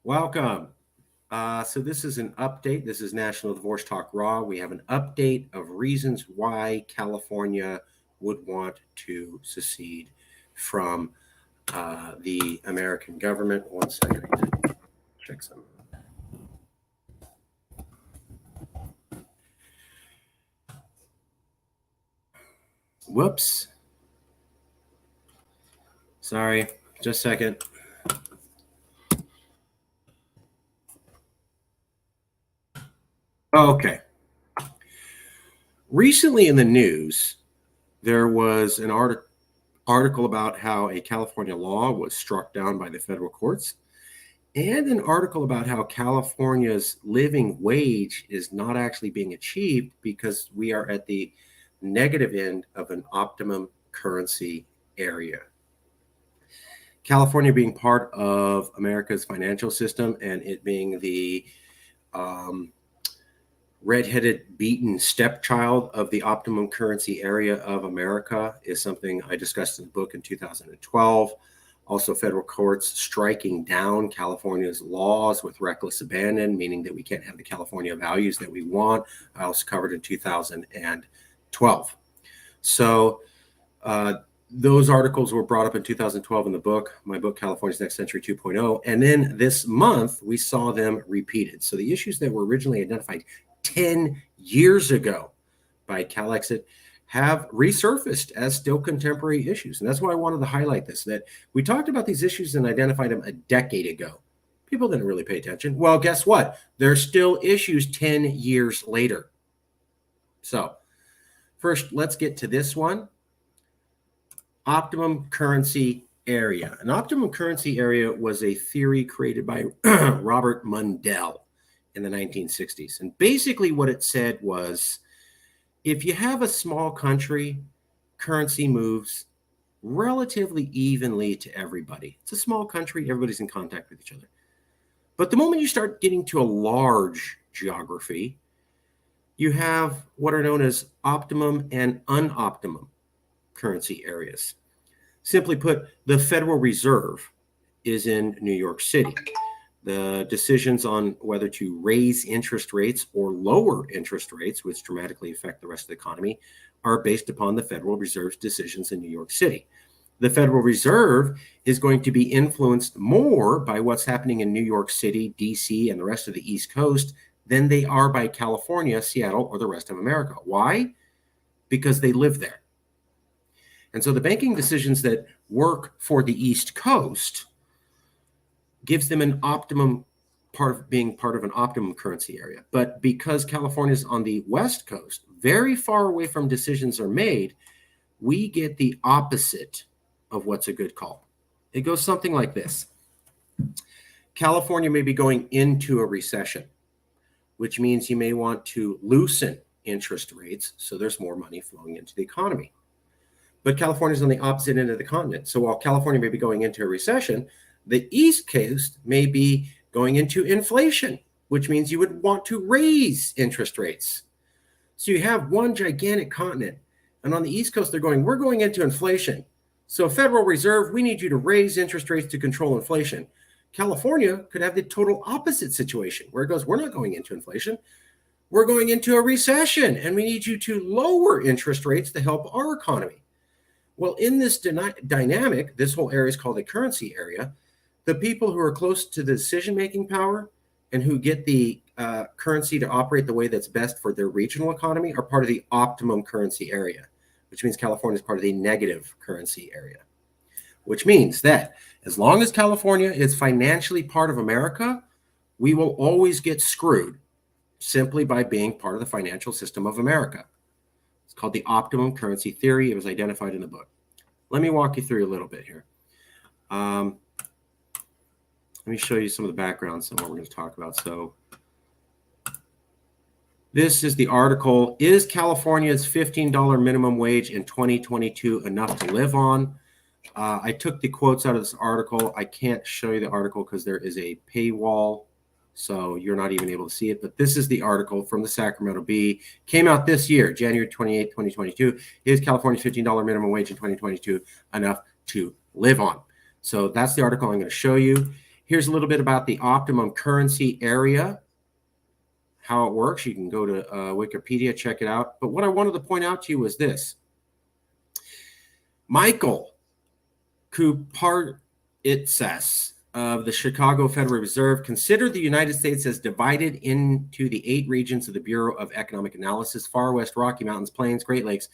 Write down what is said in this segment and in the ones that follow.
Welcome. So this is an update. This is National Divorce Talk Raw. We have an update of reasons why California would want to secede from the American government. One second, I need to check some. Whoops. Sorry, just a second. Okay. Recently in the news, there was an article about how a California law was struck down by the federal courts, and an article about how California's living wage is not actually being achieved because we are at the negative end of an optimum currency area. California being part of America's financial system and it being the redheaded, beaten stepchild of the optimum currency area of America is something I discussed in the book in 2012. Also, federal courts striking down California's laws with reckless abandon, meaning that we can't have the California values that we want. I also covered in 2012. So those articles were brought up in 2012 in the book, my book, California's Next Century 2.0. And then this month, we saw them repeated. So the issues that were originally identified 10 years ago by Calexit have resurfaced as still contemporary issues. And that's why I wanted to highlight this, that we talked about these issues and identified them a decade ago. People didn't really pay attention. Well, guess what? There's still issues 10 years later. So first, let's get to this one. Optimum currency area. An optimum currency area was a theory created by Robert Mundell in the 1960s. And basically what it said was, if you have a small country, currency moves relatively evenly to everybody. It's a small country, everybody's in contact with each other. But the moment you start getting to a large geography, you have what are known as optimum and unoptimum currency areas. Simply put, the Federal Reserve is in New York City. The decisions on whether to raise interest rates or lower interest rates, which dramatically affect the rest of the economy, are based upon the Federal Reserve's decisions in New York City. The Federal Reserve is going to be influenced more by what's happening in New York City, DC, and the rest of the East Coast than they are by California, Seattle, or the rest of America. Why? Because they live there. And so the banking decisions that work for the East Coast gives them an optimum part of being part of an optimum currency area. But because California is on the West Coast, very far away from decisions are made, we get the opposite of what's a good call. It goes something like this. California may be going into a recession, which means you may want to loosen interest rates so there's more money flowing into the economy. But California's on the opposite end of the continent. So while California may be going into a recession, the East Coast may be going into inflation, which means you would want to raise interest rates. So you have one gigantic continent. And on the East Coast, they're going, we're going into inflation. So Federal Reserve, we need you to raise interest rates to control inflation. California could have the total opposite situation where it goes, we're not going into inflation. We're going into a recession, and we need you to lower interest rates to help our economy. Well, in this dynamic, this whole area is called a currency area. The people who are close to the decision-making power and who get the currency to operate the way that's best for their regional economy are part of the optimum currency area, which means California is part of the negative currency area, which means that as long as California is financially part of America, we will always get screwed simply by being part of the financial system of America. It's called the optimum currency theory. It was identified in the book. Let me walk you through a little bit here. Let me show you some of the backgrounds on what we're going to talk about. So this is the article, Is California's $15 minimum wage in 2022 enough to live on? I took the quotes out of this article. I can't show you the article because there is a paywall, so you're not even able to see it. But this is the article from the Sacramento Bee. Came out this year, January 28, 2022. Is California's $15 minimum wage in 2022 enough to live on? So that's the article I'm going to show you. Here's a little bit about the optimum currency area, how it works. You can go to Wikipedia, check it out. But what I wanted to point out to you was this. Michael Kuparitsas of the Chicago Federal Reserve considered the United States as divided into the 8 regions of the Bureau of Economic Analysis: Far West, Rocky Mountains, Plains, Great Lakes,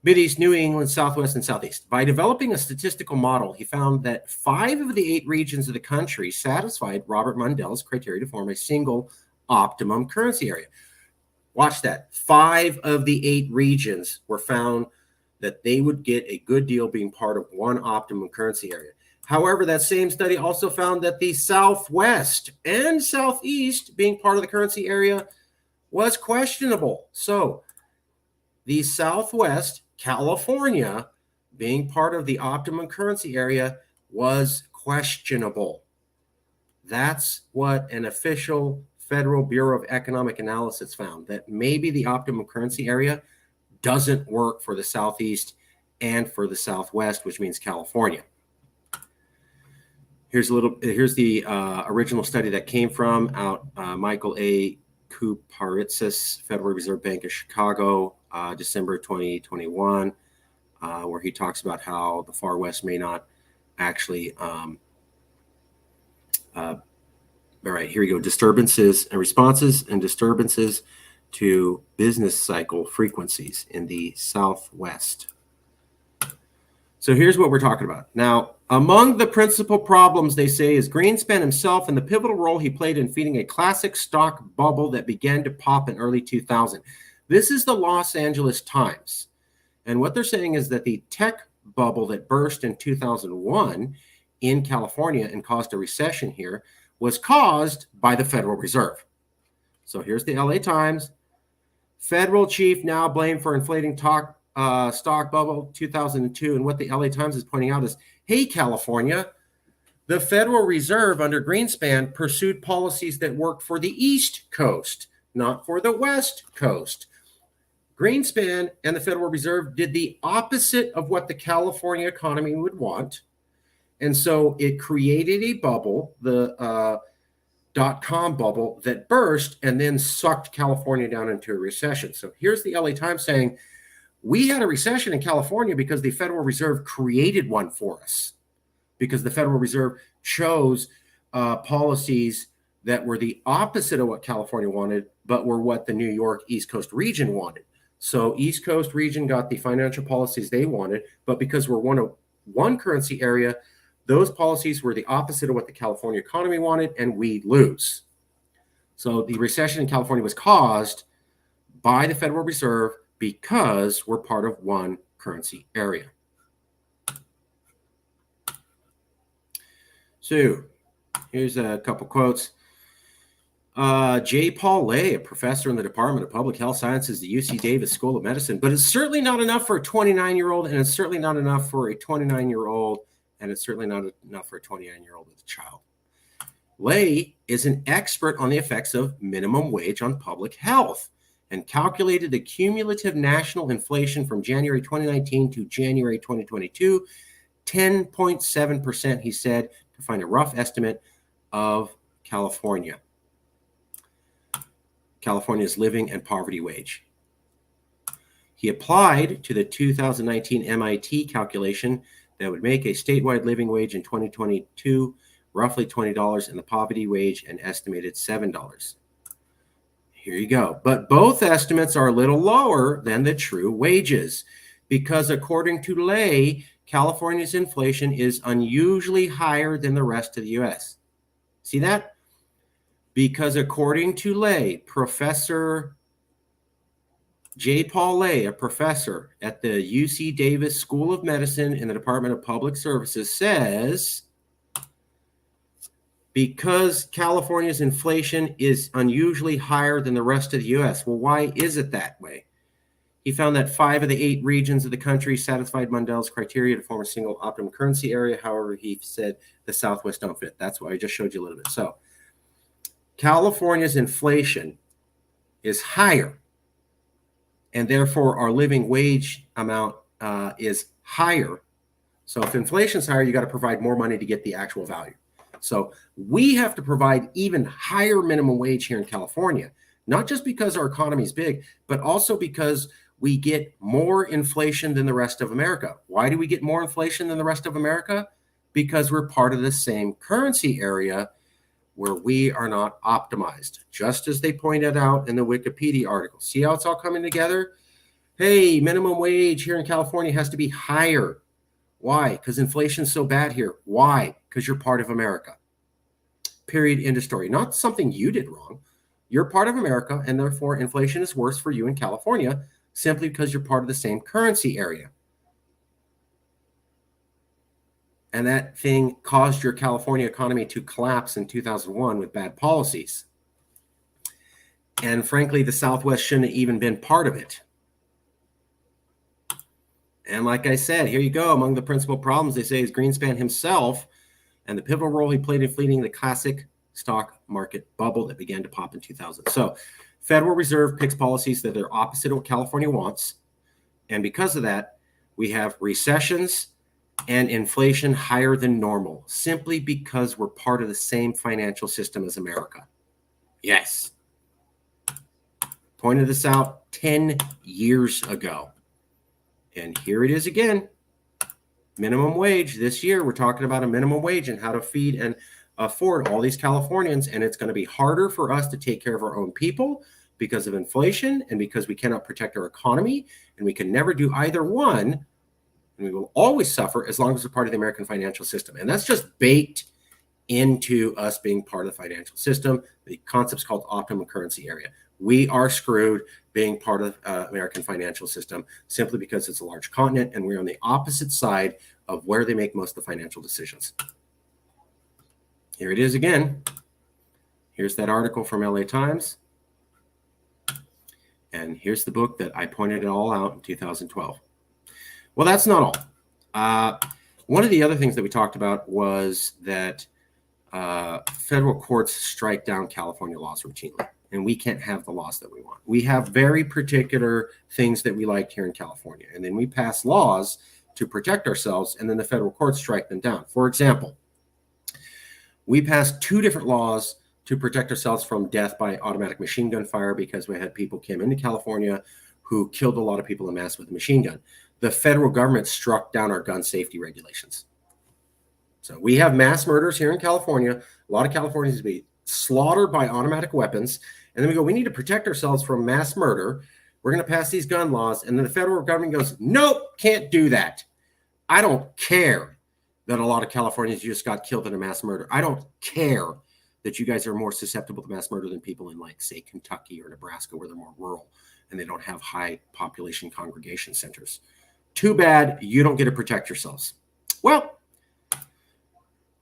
Mideast, New England, Southwest, and Southeast. By developing a statistical model, he found that 5 of the 8 regions of the country satisfied Robert Mundell's criteria to form a single optimum currency area. Watch that. 5 of the 8 regions were found that they would get a good deal being part of one optimum currency area. However, that same study also found that the Southwest and Southeast being part of the currency area was questionable. So the Southwest, California, being part of the optimum currency area was questionable. That's what an official Federal Bureau of Economic Analysis found, that maybe the optimum currency area doesn't work for the Southeast and for the Southwest, which means California. Here's the original study that came from Michael A. Kuparitsas, Federal Reserve Bank of Chicago, December 2021, where he talks about how the Far West may not actually. All right, here we go. Disturbances and responses and disturbances to business cycle frequencies in the Southwest. So here's what we're talking about. Now, among the principal problems, they say, is Greenspan himself and the pivotal role he played in feeding a classic stock bubble that began to pop in early 2000. This is the Los Angeles Times. And what they're saying is that the tech bubble that burst in 2001 in California and caused a recession here was caused by the Federal Reserve. So here's the LA Times. Federal chief now blamed for inflating stock bubble 2002. And what the LA Times is pointing out is, hey, California, the Federal Reserve under Greenspan pursued policies that worked for the East Coast, not for the West Coast. Greenspan and the Federal Reserve did the opposite of what the California economy would want. And so it created a bubble, the dot-com bubble, that burst and then sucked California down into a recession. So here's the LA Times saying, we had a recession in California because the Federal Reserve created one for us, because the Federal Reserve chose policies that were the opposite of what California wanted, but were what the New York East Coast region wanted. So East Coast region got the financial policies they wanted, but because we're one currency area, those policies were the opposite of what the California economy wanted, and we lose. So the recession in California was caused by the Federal Reserve because we're part of one currency area. So here's a couple quotes. J. Paul Lay, a professor in the Department of Public Health Sciences, the UC Davis School of Medicine, but it's certainly not enough for a 29-year-old, and it's certainly not enough for a 29-year-old, and it's certainly not enough for a 29-year-old with a child. Lay is an expert on the effects of minimum wage on public health and calculated the cumulative national inflation from January 2019 to January 2022, 10.7%, he said, to find a rough estimate of California's living and poverty wage. He applied to the 2019 MIT calculation that would make a statewide living wage in 2022 roughly $20 and the poverty wage an estimated $7. Here you go. But both estimates are a little lower than the true wages because, according to Lay, California's inflation is unusually higher than the rest of the U.S. See that? Because according to Lay, Professor J. Paul Lay, a professor at the UC Davis School of Medicine in the Department of Public Services, says because California's inflation is unusually higher than the rest of the U.S. Well, why is it that way? He found that 5 of the 8 regions of the country satisfied Mundell's criteria to form a single optimum currency area. However, he said the Southwest don't fit. That's why I just showed you a little bit. So California's inflation is higher, and therefore our living wage amount is higher. So if inflation's higher, you got to provide more money to get the actual value. So we have to provide even higher minimum wage here in California, not just because our economy is big, but also because we get more inflation than the rest of America. Why do we get more inflation than the rest of America? Because we're part of the same currency area where we are not optimized, just as they pointed out in the Wikipedia article. See how it's all coming together? Hey, minimum wage here in California has to be higher. Why? Because inflation's so bad here. Why? Because you're part of America. Period. End of story. Not something you did wrong. You're part of America, and therefore inflation is worse for you in California simply because you're part of the same currency area. And that thing caused your California economy to collapse in 2001 with bad policies. And frankly, the Southwest shouldn't have even been part of it. And like I said, here you go. Among the principal problems, they say, is Greenspan himself and the pivotal role he played in fleeing the classic stock market bubble that began to pop in 2000. So Federal Reserve picks policies that are opposite of what California wants. And because of that, we have recessions and inflation higher than normal, simply because we're part of the same financial system as America. Yes. Pointed this out 10 years ago. And here it is again. Minimum wage this year. We're talking about a minimum wage and how to feed and afford all these Californians. And it's going to be harder for us to take care of our own people because of inflation and because we cannot protect our economy. And we can never do either one. And we will always suffer as long as we're part of the American financial system. And that's just baked into us being part of the financial system. The concept's called optimum currency area. We are screwed being part of the American financial system simply because it's a large continent and we're on the opposite side of where they make most of the financial decisions. Here it is again. Here's that article from LA Times. And here's the book that I pointed it all out in 2012. Well, that's not all. One of the other things that we talked about was that federal courts strike down California laws routinely, and we can't have the laws that we want. We have very particular things that we like here in California, and then we pass laws to protect ourselves, and then the federal courts strike them down. For example, we passed 2 different laws to protect ourselves from death by automatic machine gun fire because we had people came into California who killed a lot of people en masse with a machine gun. The federal government struck down our gun safety regulations. So we have mass murders here in California. A lot of Californians be slaughtered by automatic weapons. And then we go, we need to protect ourselves from mass murder. We're going to pass these gun laws. And then the federal government goes, nope, can't do that. I don't care that a lot of Californians just got killed in a mass murder. I don't care that you guys are more susceptible to mass murder than people in, like, say, Kentucky or Nebraska, where they're more rural and they don't have high population congregation centers. Too bad you don't get to protect yourselves. Well,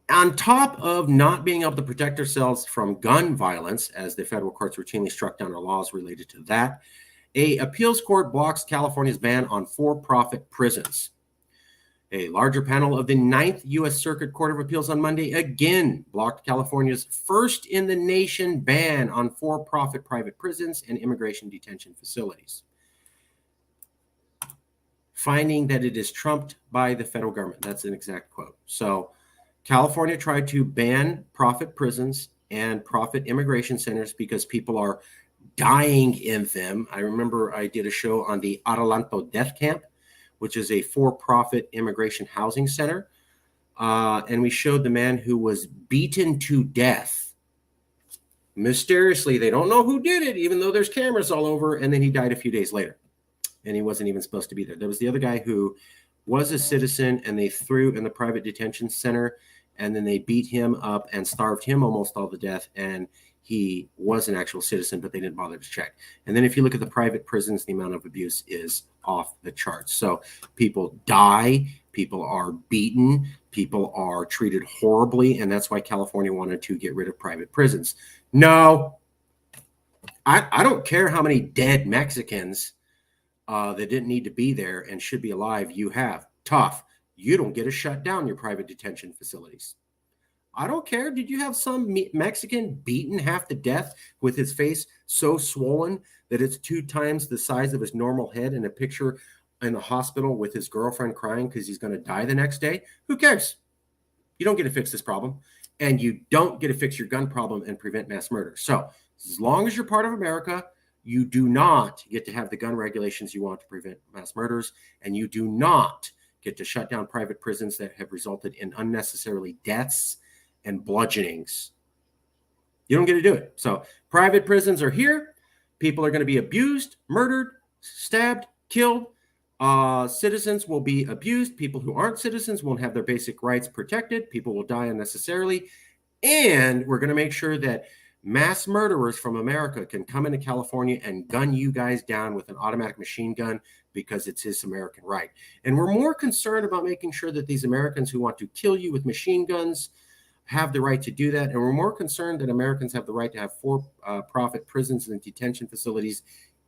on top of not being able to protect ourselves from gun violence, as the federal courts routinely struck down our laws related to that, a appeals court blocks California's ban on for-profit prisons. A larger panel of the 9th U.S. Circuit Court of Appeals on Monday again blocked California's first-in-the-nation ban on for-profit private prisons and immigration detention facilities, finding that it is trumped by the federal government. That's an exact quote. So California tried to ban profit prisons and profit immigration centers because people are dying in them. I remember I did a show on the Adelanto Death Camp, which is a for-profit immigration housing center. And we showed the man who was beaten to death. Mysteriously, they don't know who did it, even though there's cameras all over, and then he died a few days later. And he wasn't even supposed to be there. There was the other guy who was a citizen, and they threw in the private detention center, and then they beat him up and starved him almost all to death, and he was an actual citizen, but they didn't bother to check. And then if you look at the private prisons, the amount of abuse is off the charts. So people die, people are beaten, people are treated horribly, and that's why California wanted to get rid of private prisons. No, I don't care how many dead Mexicans that didn't need to be there and should be alive you have. Tough. You don't get to shut down your private detention facilities. I don't care. Did you have some Mexican beaten half to death with his face so swollen that it's 2 times the size of his normal head in a picture in the hospital with his girlfriend crying because he's going to die the next day? Who cares? You don't get to fix this problem. and you don't get to fix your gun problem and prevent mass murder. So as long as you're part of America, you do not get to have the gun regulations you want to prevent mass murders, and you do not get to shut down private prisons that have resulted in unnecessarily deaths and bludgeonings. You don't get to do it. So private prisons are here. People are going to be abused, murdered, stabbed, killed. Citizens will be abused. People who aren't citizens won't have their basic rights protected. People will die unnecessarily. And we're going to make sure that mass murderers from America can come into California and gun you guys down with an automatic machine gun because it's his American right. And we're more concerned about making sure that these Americans who want to kill you with machine guns have the right to do that. And we're more concerned that Americans have the right to have for-profit prisons and detention facilities,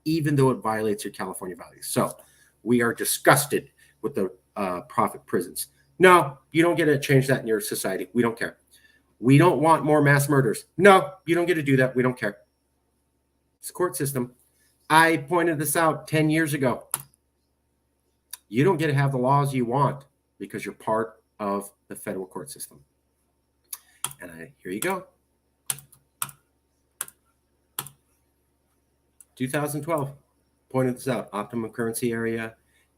even though it violates your California values. So we are disgusted with the profit prisons. No, you don't get to change that in your society. We don't care. We don't want more mass murders. No, you don't get to do that. We don't care. It's a court system. I pointed this out 10 years ago. You don't get to have the laws you want because you're part of the federal court system. And here you go. 2012, pointed this out. Optimum currency area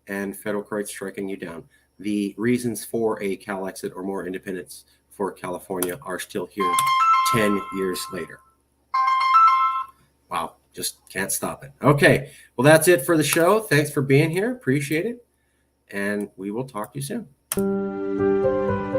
and federal courts striking you down. The reasons for a Calexit or more independence for California are still here 10 years later. Wow, just can't stop it. Okay, well, that's it for the show. Thanks for being here. Appreciate it. And we will talk to you soon.